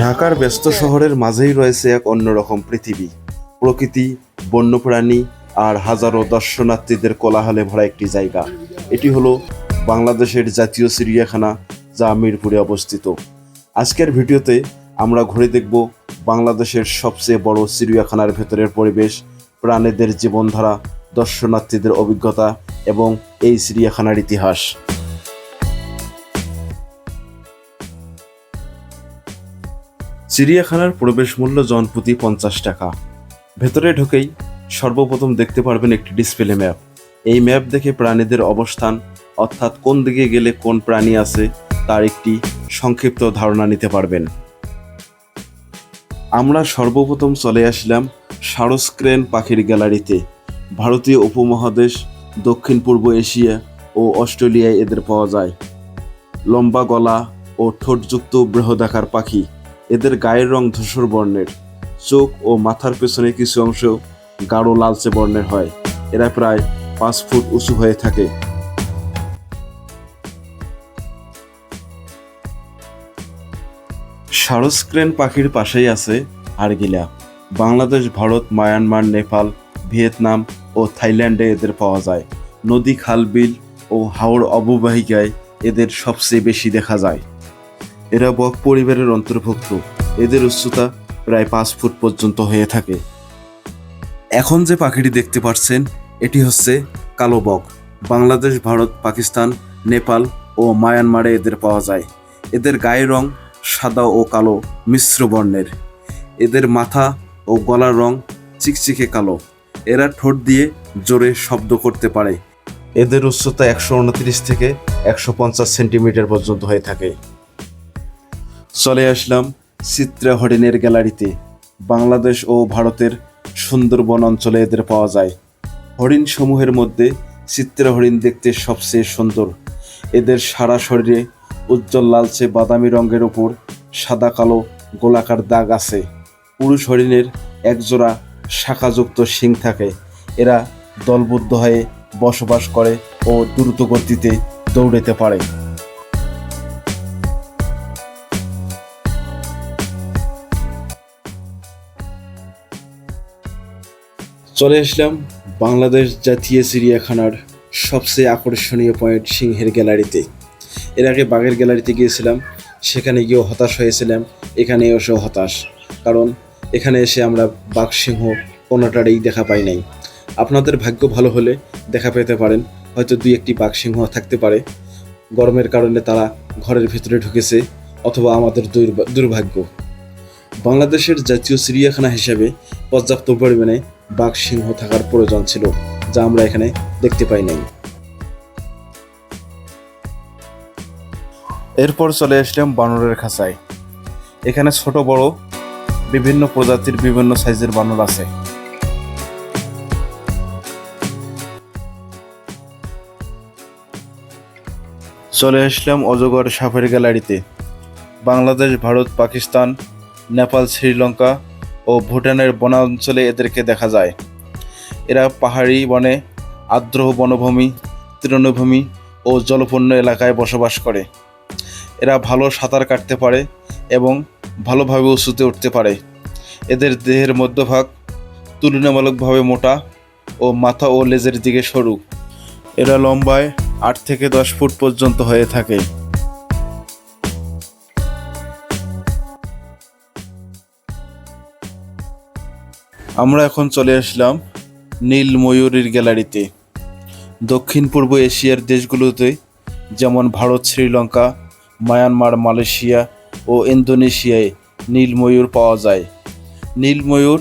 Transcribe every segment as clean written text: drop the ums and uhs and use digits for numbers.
ঢাকার ব্যস্ত শহরের মাঝেই রয়েছে এক অন্যরকম পৃথিবী, প্রকৃতি, বন্যপ্রাণী আর হাজারো দর্শনার্থীদের কোলাহলে ভরা একটি জায়গা। এটি হলো বাংলাদেশের জাতীয় চিড়িয়াখানা, যা মিরপুরে অবস্থিত। আজকের ভিডিওতে আমরা ঘুরে দেখব বাংলাদেশের সবচেয়ে বড় চিড়িয়াখানার ভেতরের পরিবেশ, প্রাণীদের জীবনধারা, দর্শনার্থীদের অভিজ্ঞতা এবং এই চিড়িয়াখানার ইতিহাস। চিড়িয়াখানার প্রবেশ মূল্য জনপ্রতি 50 টাকা। ভেতরে ঢুকেই সর্বপ্রথম দেখতে পারবেন একটি ডিসপ্লে ম্যাপ। এই ম্যাপ দেখে প্রাণীদের অবস্থান, অর্থাৎ কোন দিকে গেলে কোন প্রাণী আছে তার একটি সংক্ষিপ্ত ধারণা নিতে পারবেন। আমরা সর্বপ্রথম চলে আসলাম সারস-ক্রেন পাখির গ্যালারিতে। ভারতীয় উপমহাদেশ, দক্ষিণ পূর্ব এশিয়া ও অস্ট্রেলিয়ায় এদের পাওয়া যায়। লম্বা গলা ও ঠোঁটযুক্ত বৃহদাকার পাখি। এদের গায়ের রং ধূসর বর্ণের, চোখ ও মাথার পেছনে কিছু অংশ গাঢ় লালচে বর্ণের হয়। এরা প্রায় 5 ফুট উঁচু হয়ে থাকে। সারস-ক্রেন পাখির পাশেই আছে হাড়গিলা। বাংলাদেশ, ভারত, মায়ানমার, নেপাল, ভিয়েতনাম ও থাইল্যান্ডে এদের পাওয়া যায়। নদী, খাল, বিল ও হাওড় অববাহিকায় এদের সবচেয়ে বেশি দেখা যায়। এরা বক পরিবারের অন্তর্ভুক্ত। এদের উচ্চতা প্রায় 5 ফুট পর্যন্ত হয়ে থাকে। এখন যে পাখিটি দেখতে পাচ্ছেন এটি হচ্ছে কালো বক। বাংলাদেশ, ভারত, পাকিস্তান, নেপাল ও মায়ানমারে এদের পাওয়া যায়। এদের গায়ের রং সাদা ও কালো মিশ্র বর্ণের। এদের মাথা ও গলার রং চিকচিকে কালো। এরা ঠোঁট দিয়ে জোরে শব্দ করতে পারে। এদের উচ্চতা 129 থেকে 150 সেন্টিমিটার পর্যন্ত হয়ে থাকে। চলে আসলাম চিত্রা হরিণের গ্যালারিতে। বাংলাদেশ ও ভারতের সুন্দরবন অঞ্চলে এদের পাওয়া যায়। হরিণ সমূহের মধ্যে চিত্রা হরিণ দেখতে সবচেয়ে সুন্দর। এদের সারা শরীরে উজ্জ্বল লালচে বাদামি রঙের উপর সাদা কালো গোলাকার দাগ আছে। পুরুষ হরিণের একজোড়া শাখাযুক্ত শিং থাকে। এরা দলবদ্ধ হয়ে বসবাস করে ও দ্রুত গতিতে দৌড়াতে পারে। চলে আসলাম বাংলাদেশ জাতীয় চিড়িয়াখানার সবচেয়ে আকর্ষণীয় পয়েন্ট, সিংহের গ্যালারিতে। এর আগে বাঘের গ্যালারিতে গিয়েছিলাম, সেখানে গিয়েও হতাশ হয়েছিলাম। এখানে এসেও হতাশ, কারণ এখানে এসে আমরা বাঘ, সিংহ কোনোটারই দেখা পাই নাই। আপনাদের ভাগ্য ভালো হলে দেখা পেতে পারেন, হয়তো 2-1টি বাঘ, সিংহ থাকতে পারে। গরমের কারণে তারা ঘরের ভিতরে ঢুকেছে, অথবা আমাদের দুর্ভাগ্য। বাংলাদেশের জাতীয় চিড়িয়াখানা হিসেবে পর্যাপ্ত পরিমাণে বাঘ, সিংহ থাকার প্রয়োজন ছিল, যা আমরা এখানে দেখতে পাই নাই। এরপর চলে আসলাম বানরের খাঁচায়। এখানে ছোট বড় বিভিন্ন প্রজাতির বিভিন্ন সাইজের বানর আছে। চলে আসলাম অজগর সাপের গ্যালারিতে। বাংলাদেশ, ভারত, পাকিস্তান, নেপাল, শ্রীলঙ্কা ও ভুটানের বনাঞ্চলে এদেরকে দেখা যায়। এরা পাহাড়ি বনে, আর্দ্র বনভূমি, তৃণভূমি ও জলপূর্ণ এলাকায় বসবাস করে। এরা ভালো সাঁতার কাটতে পারে এবং ভালোভাবে উঁচুতে উঠতে পারে। এদের দেহের মধ্যভাগ তুলনামূলকভাবে মোটা ও মাথা ও লেজের দিকে সরু। এরা লম্বায় 8 থেকে 10 ফুট পর্যন্ত হয়ে থাকে। আমরা এখন চলে আসলাম নীল ময়ূরের গ্যালারিতে। দক্ষিণ পূর্ব এশিয়ার দেশগুলোতে যেমন ভারত, শ্রীলঙ্কা, মায়ানমার, মালয়েশিয়া ও ইন্দোনেশিয়ায় নীল ময়ূর পাওয়া যায়। নীল ময়ূর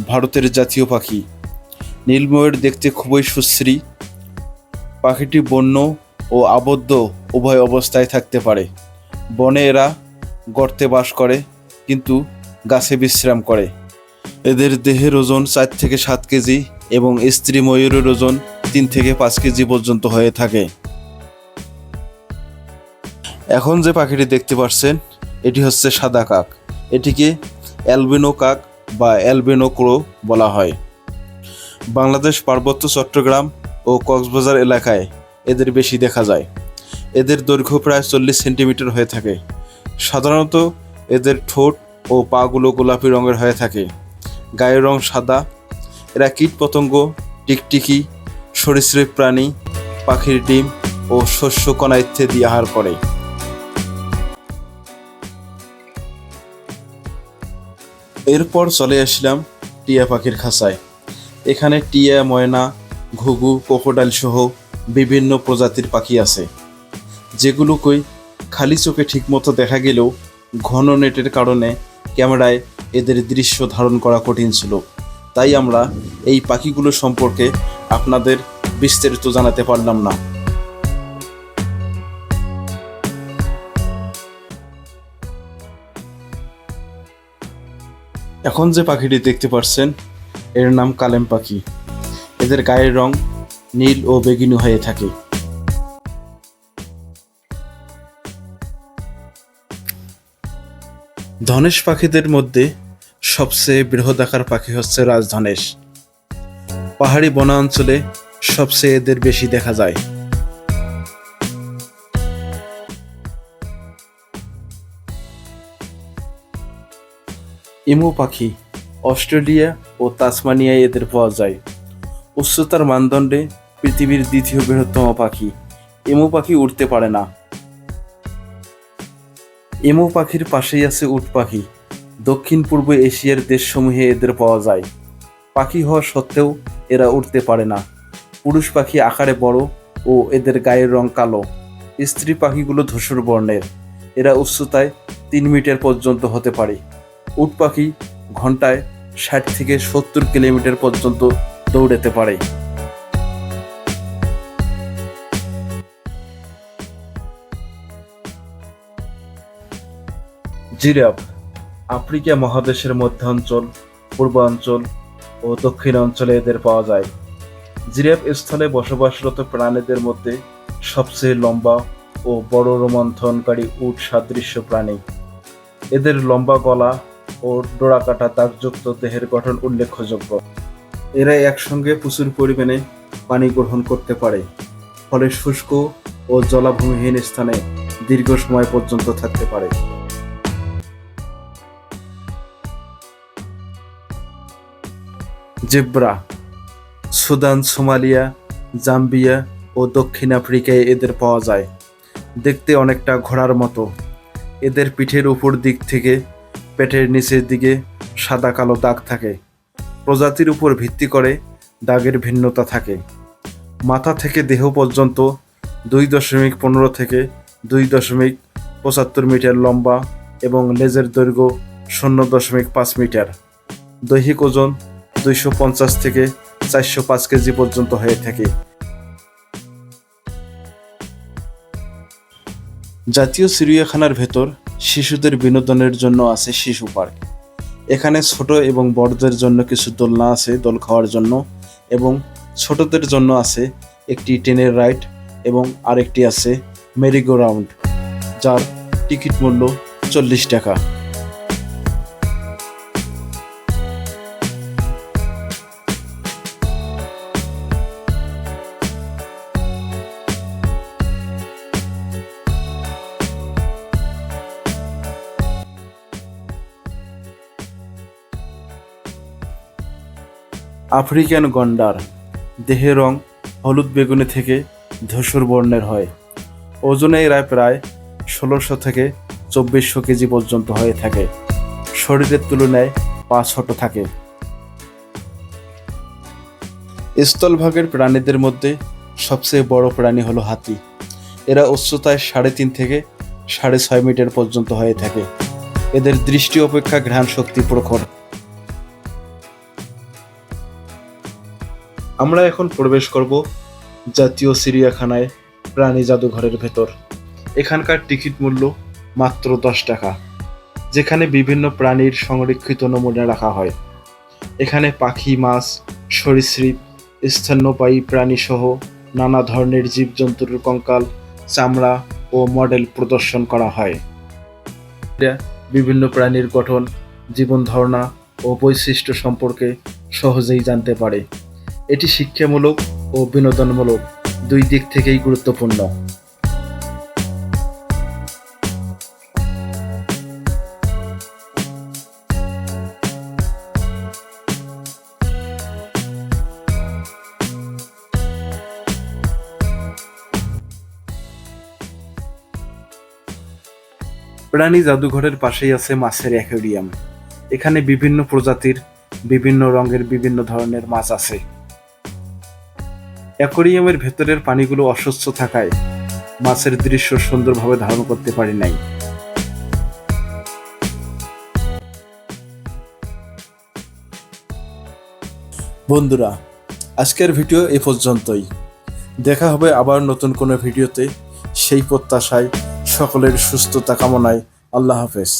ভারতের জাতীয় পাখি। নীল ময়ূর দেখতে খুবই সুশ্রী। পাখিটি বন্য ও আবদ্ধ উভয় অবস্থায় থাকতে পারে। বনে এরা গর্তে বাস করে, কিন্তু গাছে বিশ্রাম করে। এদের দেহের ওজন 4 থেকে 7 কেজি এবং স্ত্রী ময়ূরের ওজন 3 থেকে 5 কেজি পর্যন্ত হয়ে থাকে। এখন যে পাখিটি দেখতে পাচ্ছেন এটি হচ্ছে সাদা কাক। এটিকে অ্যালবিনো কাক বা অ্যালবিনো ক্রো বলা হয়। বাংলাদেশ পার্বত্য চট্টগ্রাম ও কক্সবাজার এলাকায় এদের বেশি দেখা যায়। এদের দৈর্ঘ্য প্রায় 40 সেন্টিমিটার হয়ে থাকে। সাধারণত এদের ঠোঁট ও পাগুলো গোলাপি রঙের হয়ে থাকে। গায়ের রং সাদা। এরা কীটপতঙ্গ, টিকটিকি, সরীসৃপ প্রাণী, পাখির ডিম ও শস্য কণা ইত্যাদি আহার করে। এরপর চলে আসলাম টিয়া পাখির খাঁচায়। এখানে টিয়া, ময়না, ঘুঘু, ক্রোকোডাইল সহ বিভিন্ন প্রজাতির পাখি আছে, যেগুলোকে খালি চোখে ঠিকমতো দেখা গেলেও ঘন নেটের কারণে ক্যামেরায় এদের দৃশ্য ধারণ করা কঠিন ছিল। তাই আমরা এই পাখিগুলো সম্পর্কে আপনাদের বিস্তারিত জানাতে পারলাম না। এখন যে পাখিটি দেখতে পাচ্ছেন এর নাম কালেম পাখি। এদের গায়ের রং নীল ও বেগুনি হয়ে থাকে। ধনেশ পাখিদের মধ্যে সবচেয়ে বৃহদাকার পাখি হচ্ছে রাজধনেশ। পাহাড়ি বনাঞ্চলে সবচেয়ে এদের বেশি দেখা যায়। ইমু পাখি অস্ট্রেলিয়া ও তাসমানিয়ায় এদের পাওয়া যায়। উচ্চতার মানদণ্ডে পৃথিবীর দ্বিতীয় বৃহত্তম পাখি। ইমু পাখি উড়তে পারে না। ইমু পাখির পাশেই আছে উট পাখি। দক্ষিণ পূর্ব এশিয়ার দেশসমূহে এদের পাওয়া যায়। পাখি হওয়া সত্ত্বেও এরা উড়তে পারে না। পুরুষ পাখি আকারে বড় ও এদের গায়ের রং কালো। স্ত্রী পাখিগুলো ধূসর বর্ণের। এরা উচ্চতায় 3 মিটার পর্যন্ত হতে পারে। উট পাখি ঘন্টায় 60 থেকে 70 কিলোমিটার পর্যন্ত দৌড়াতে পারে। জিরাফ আফ্রিকা মহাদেশের মধ্যাঞ্চল, পূর্বাঞ্চল ও দক্ষিণাঞ্চলে এদের পাওয়া যায়। জিরাফ স্থলে বসবাসরত প্রাণীদের মধ্যে সবচেয়ে লম্বা ও বড় রোমন্থনকারী উট সাদৃশ্য প্রাণী। এদের লম্বা গলা ও ডোরাকাটা দাগযুক্ত দেহের গঠন উল্লেখযোগ্য। এরা একসঙ্গে প্রচুর পরিমাণে পানি গ্রহণ করতে পারে, ফলে শুষ্ক ও জলাভূমিহীন স্থানে দীর্ঘ সময় পর্যন্ত থাকতে পারে। জেব্রা সুদান, সোমালিয়া, জাম্বিয়া ও দক্ষিণ আফ্রিকায় এদের পাওয়া যায়। দেখতে অনেকটা ঘোড়ার মতো। এদের পিঠের উপর দিক থেকে পেটের নিচের দিকে সাদা কালো দাগ থাকে। প্রজাতির উপর ভিত্তি করে দাগের ভিন্নতা থাকে। মাথা থেকে দেহ পর্যন্ত 2.15 থেকে 2.75 মিটার লম্বা এবং লেজের দৈর্ঘ্য 0.5 মিটার। দৈহিক ওজন 250 থেকে 405 কেজি পর্যন্ত হয়ে থাকে। জাতীয় চিড়িয়াখানার ভেতর শিশুদের বিনোদনের জন্য আছে শিশু পার্ক। এখানে ছোট এবং বড়দের জন্য কিছু দোলনা আছে দোল খাওয়ার জন্য, এবং ছোটদের জন্য আছে একটি ট্রেনের রাইড এবং আরেকটি আছে মেরিগো রাউন্ড, যার টিকিট মূল্য 40 টাকা। আফ্রিকান গন্ডার দেহের রং হলুদ বেগুনি থেকে ধূসর বর্ণের হয়। ওজনে এরা প্রায় 1600 থেকে 2400 কেজি পর্যন্ত হয়ে থাকে। শরীরের তুলনায় পা ছোট থাকে। স্থলভাগের প্রাণীদের মধ্যে সবচেয়ে বড় প্রাণী হলো হাতি। এরা উচ্চতায় 3.5 থেকে 6.5 মিটার পর্যন্ত হয়ে থাকে। এদের দৃষ্টি অপেক্ষা ঘ্রাণ শক্তি প্রখর। আমরা এখন প্রবেশ করব জাতীয় চিড়িয়াখানায় প্রাণী জাদুঘরের ভেতর। এখানকার টিকিট মূল্য মাত্র 10 টাকা, যেখানে বিভিন্ন প্রাণীর সংরক্ষিত নমুনা রাখা হয়। এখানে পাখি, মাছ, সরীসৃপ, স্তন্যপায়ী প্রাণী সহ নানা ধরনের জীবজন্তুর কঙ্কাল, চামড়া ও মডেল প্রদর্শন করা হয়। বিভিন্ন প্রাণীর গঠন, জীবন ধারণা ও বৈশিষ্ট্য সম্পর্কে সহজেই জানতে পারে। এটি শিক্ষামূলক ও বিনোদনমূলক দুই দিক থেকেই গুরুত্বপূর্ণ। প্রাণী জাদুঘরের পাশেই আছে মাছের অ্যাকোয়ারিয়াম। এখানে বিভিন্ন প্রজাতির, বিভিন্ন রঙের, বিভিন্ন ধরনের মাছ আছে। অ্যাকোয়ারিয়ামের ভেতরের পানিগুলো অস্বচ্ছ থাকায় মাছের দৃশ্য সুন্দরভাবে ধারণ করতে পারি নাই। বন্ধুরা, আজকের ভিডিও এ পর্যন্তই। দেখা হবে আবার নতুন কোনো ভিডিওতে। সেই প্রত্যাশায়, সকলের সুস্থতা কামনায়, আল্লাহ হাফেজ।